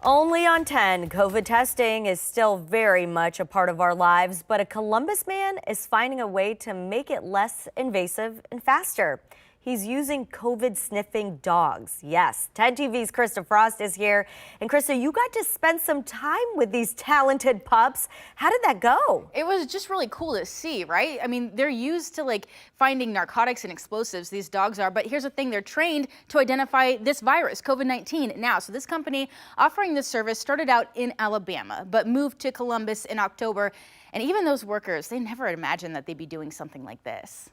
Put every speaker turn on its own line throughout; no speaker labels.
Only on 10, COVID testing is still very much a part of our lives, but a Columbus man is finding a way to make it less invasive and faster. He's using COVID sniffing dogs. Yes, 10 TV's Krista Frost is here. And Krista, you got to spend some time with these talented pups. How did that go?
It was just really cool to see, right? I mean, they're used to finding narcotics and explosives, these dogs are, but here's the thing, they're trained to identify this virus, COVID-19 now. So this company offering this service started out in Alabama, but moved to Columbus in October. And even those workers, they never imagined that they'd be doing something like this.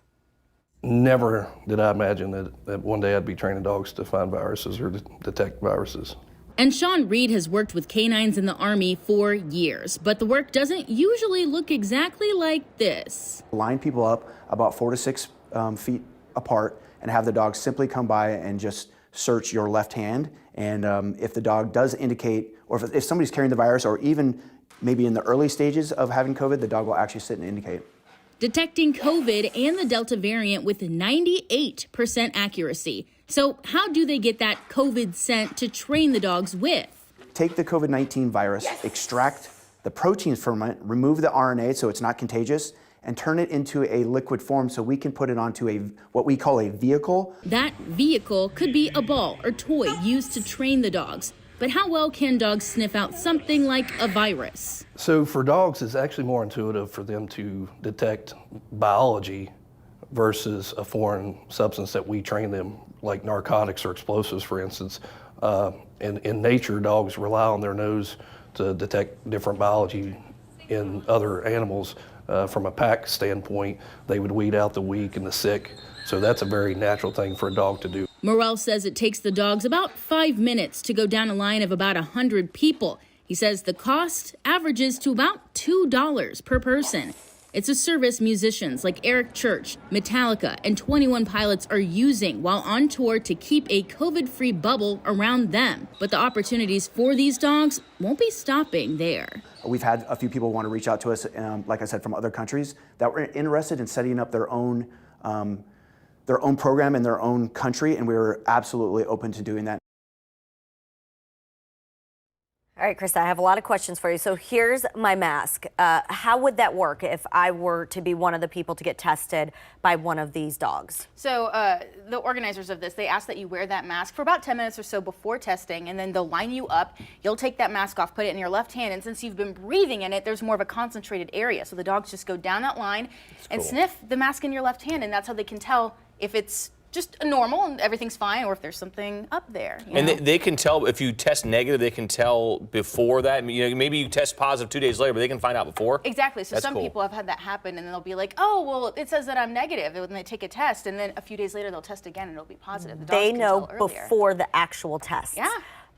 Never did I imagine that one day I'd be training dogs to find viruses or to detect viruses.
And Sean Reed has worked with K9s in the Army for years, but the work doesn't usually look exactly like this.
Line people up about 4 to 6 feet apart and have the dog simply come by and just search your left hand. And if the dog does indicate, or if somebody's carrying the virus, or even maybe in the early stages of having COVID, the dog will actually sit and indicate.
Detecting COVID and the Delta variant with 98% accuracy. So how do they get that COVID scent to train the dogs with?
Take the COVID-19 virus, extract the proteins from it, remove the RNA so it's not contagious, and turn it into a liquid form so we can put it onto what we call a vehicle.
That vehicle could be a ball or toy used to train the dogs. But how well can dogs sniff out something like a virus?
So for dogs, it's actually more intuitive for them to detect biology versus a foreign substance that we train them, like narcotics or explosives, for instance. In nature, dogs rely on their nose to detect different biology in other animals. From a pack standpoint, they would weed out the weak and the sick. So that's a very natural thing for a dog to do.
Morrell says it takes the dogs about 5 minutes to go down a line of about 100 people. He says the cost averages to about $2 per person. It's a service musicians like Eric Church, Metallica, and 21 Pilots are using while on tour to keep a COVID-free bubble around them. But the opportunities for these dogs won't be stopping there.
We've had a few people want to reach out to us, like I said, from other countries that were interested in setting up their own program in their own country, and we were absolutely open to doing that.
All right, Krista, I have a lot of questions for you. So here's my mask. How would that work if I were to be one of the people to get tested by one of these dogs?
So the organizers of this, they ask that you wear that mask for about 10 minutes or so before testing, and then they'll line you up. You'll take that mask off, put it in your left hand, and since you've been breathing in it, there's more of a concentrated area. So the dogs just go down that line and sniff the mask in your left hand, and that's how they can tell if it's just normal and everything's fine, or if there's something up there.
And they can tell if you test negative. They can tell before that. Maybe you test positive 2 days later, but they can find out before.
Exactly. So
That's
some
cool.
people have had that happen, and then they'll be like, "Oh, well, it says that I'm negative," when they take a test, and then a few days later they'll test again, and it'll be positive. The dogs
They
can
know
tell earlier.
before the actual test.
Yeah.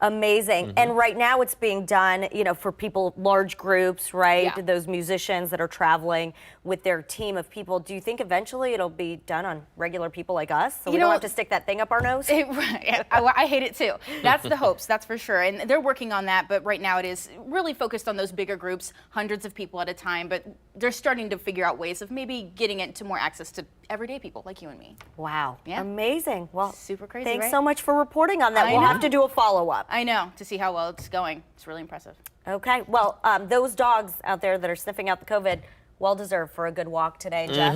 Amazing. And right now it's being done, for people, large groups, right?
Yeah.
Those musicians that are traveling with their team of people. Do you think eventually it'll be done on regular people like us? So we don't have to stick that thing up our nose?
I hate it too. That's the hopes, that's for sure. And they're working on that, but right now it is really focused on those bigger groups, hundreds of people at a time, but they're starting to figure out ways of maybe getting it to more access to everyday people like you and me.
Wow.
Yeah.
Amazing. Well,
super crazy,
thanks
right?
so much for reporting on that.
I
We'll
know.
have to do a follow-up.
I know, to see how well it's going. It's really impressive.
Okay. Well, those dogs out there that are sniffing out the COVID, well deserved for a good walk today, Jeff.